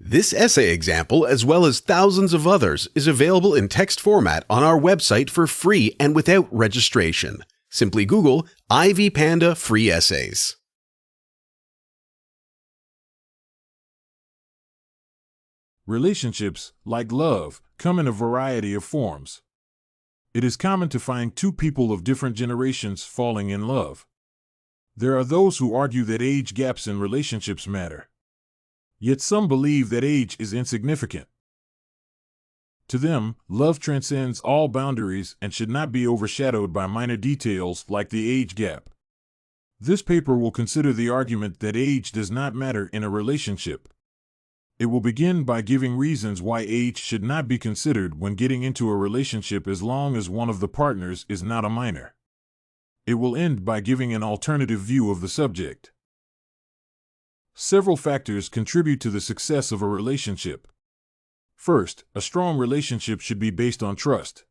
This essay example, as well as thousands of others, is available in text format on our website for free and without registration. Simply Google Ivy Panda Free Essays. Relationships, like love, come in a variety of forms. It is common to find two people of different generations falling in love. There are those who argue that age gaps in relationships matter. Yet some believe that age is insignificant. To them, love transcends all boundaries and should not be overshadowed by minor details like the age gap. This paper will consider the argument that age does not matter in a relationship. It will begin by giving reasons why age should not be considered when getting into a relationship as long as one of the partners is not a minor. It will end by giving an alternative view of the subject. Several factors contribute to the success of a relationship. First, a strong relationship should be based on trust.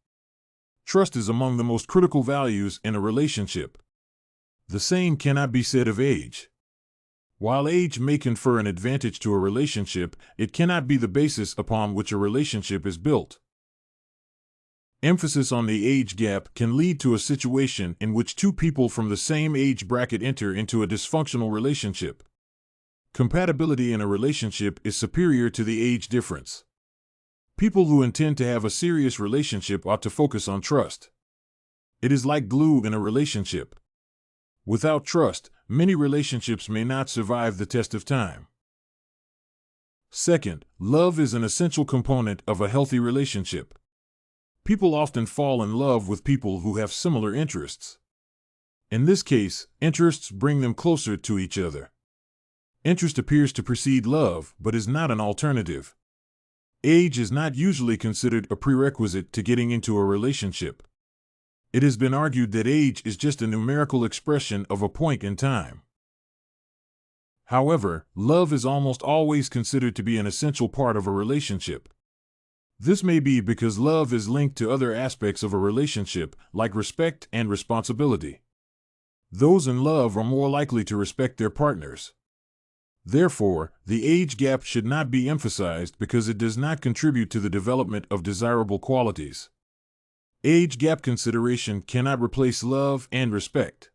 Trust is among the most critical values in a relationship. The same cannot be said of age. While age may confer an advantage to a relationship, it cannot be the basis upon which a relationship is built. Emphasis on the age gap can lead to a situation in which two people from the same age bracket enter into a dysfunctional relationship. Compatibility in a relationship is superior to the age difference. People who intend to have a serious relationship ought to focus on trust. It is like glue in a relationship. Without trust, many relationships may not survive the test of time. Second, love is an essential component of a healthy relationship. People often fall in love with people who have similar interests. In this case, interests bring them closer to each other. Interest appears to precede love, but is not an alternative. Age is not usually considered a prerequisite to getting into a relationship. It has been argued that age is just a numerical expression of a point in time. However, love is almost always considered to be an essential part of a relationship. This may be because love is linked to other aspects of a relationship, like respect and responsibility. Those in love are more likely to respect their partners. Therefore, the age gap should not be emphasized because it does not contribute to the development of desirable qualities. Age gap consideration cannot replace love and respect.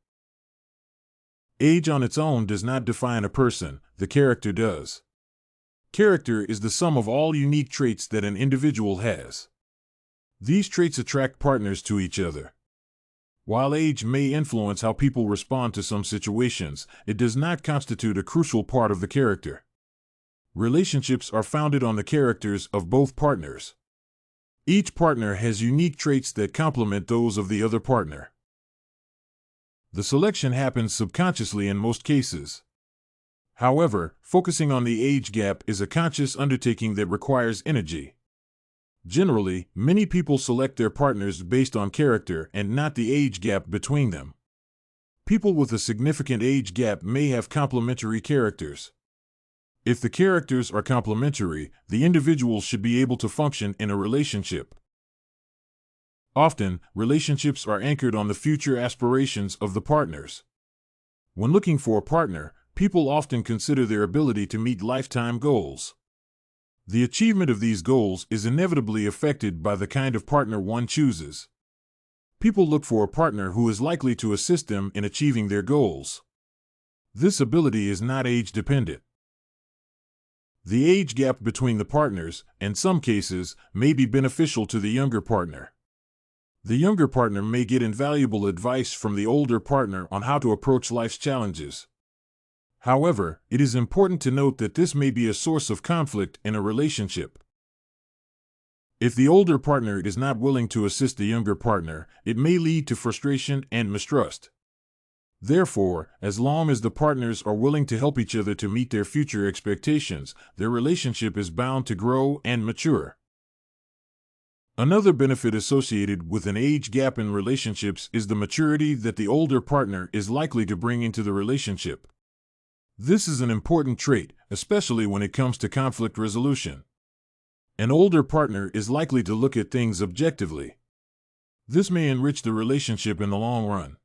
Age on its own does not define a person, the character does. Character is the sum of all unique traits that an individual has. These traits attract partners to each other. While age may influence how people respond to some situations, it does not constitute a crucial part of the character. Relationships are founded on the characters of both partners. Each partner has unique traits that complement those of the other partner. The selection happens subconsciously in most cases. However, focusing on the age gap is a conscious undertaking that requires energy. Generally, many people select their partners based on character and not the age gap between them. People with a significant age gap may have complementary characters. If the characters are complementary, the individual should be able to function in a relationship. Often, relationships are anchored on the future aspirations of the partners. When looking for a partner, people often consider their ability to meet lifetime goals. The achievement of these goals is inevitably affected by the kind of partner one chooses. People look for a partner who is likely to assist them in achieving their goals. This ability is not age-dependent. The age gap between the partners, in some cases, may be beneficial to the younger partner. The younger partner may get invaluable advice from the older partner on how to approach life's challenges. However, it is important to note that this may be a source of conflict in a relationship. If the older partner is not willing to assist the younger partner, it may lead to frustration and mistrust. Therefore, as long as the partners are willing to help each other to meet their future expectations, their relationship is bound to grow and mature. Another benefit associated with an age gap in relationships is the maturity that the older partner is likely to bring into the relationship. This is an important trait, especially when it comes to conflict resolution. An older partner is likely to look at things objectively. This may enrich the relationship in the long run.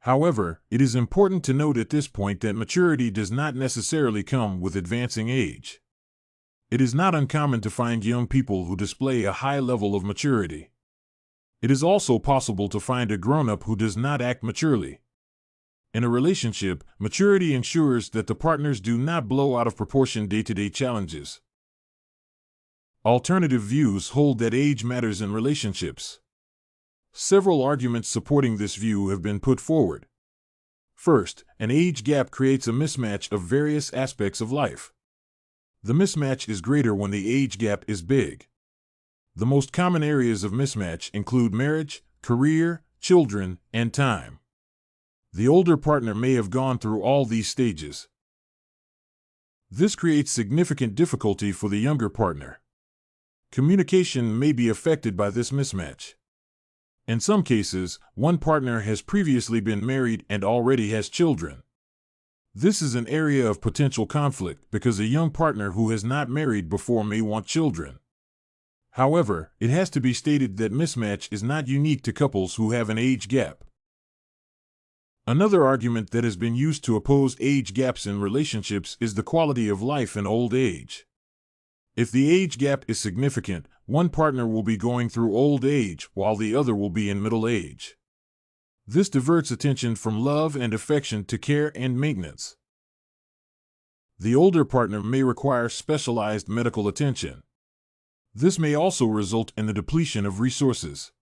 However, it is important to note at this point that maturity does not necessarily come with advancing age. It is not uncommon to find young people who display a high level of maturity. It is also possible to find a grown-up who does not act maturely. In a relationship, maturity ensures that the partners do not blow out of proportion day-to-day challenges. Alternative views hold that age matters in relationships. Several arguments supporting this view have been put forward. First, an age gap creates a mismatch of various aspects of life. The mismatch is greater when the age gap is big. The most common areas of mismatch include marriage, career, children, and time. The older partner may have gone through all these stages. This creates significant difficulty for the younger partner. Communication may be affected by this mismatch. In some cases, one partner has previously been married and already has children. This is an area of potential conflict because a young partner who has not married before may want children. However, it has to be stated that mismatch is not unique to couples who have an age gap. Another argument that has been used to oppose age gaps in relationships is the quality of life in old age. If the age gap is significant, one partner will be going through old age while the other will be in middle age. This diverts attention from love and affection to care and maintenance. The older partner may require specialized medical attention. This may also result in the depletion of resources.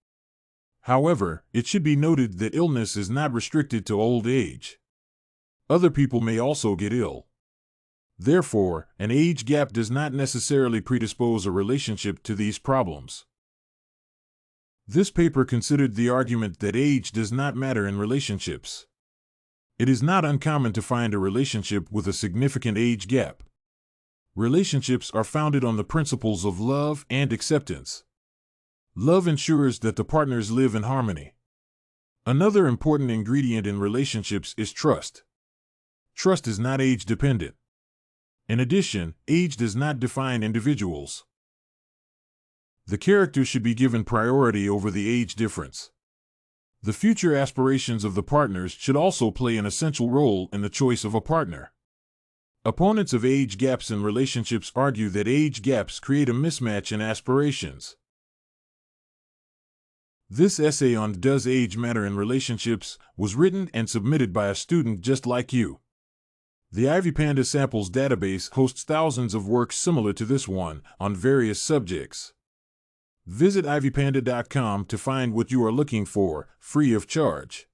However, it should be noted that illness is not restricted to old age. Other people may also get ill. Therefore, an age gap does not necessarily predispose a relationship to these problems. This paper considered the argument that age does not matter in relationships. It is not uncommon to find a relationship with a significant age gap. Relationships are founded on the principles of love and acceptance. Love ensures that the partners live in harmony. Another important ingredient in relationships is trust. Trust is not age-dependent. In addition, age does not define individuals. The character should be given priority over the age difference. The future aspirations of the partners should also play an essential role in the choice of a partner. Opponents of age gaps in relationships argue that age gaps create a mismatch in aspirations. This essay on Does Age Matter in Relationships was written and submitted by a student just like you. The Ivy Panda Samples database hosts thousands of works similar to this one on various subjects. Visit ivypanda.com to find what you are looking for, free of charge.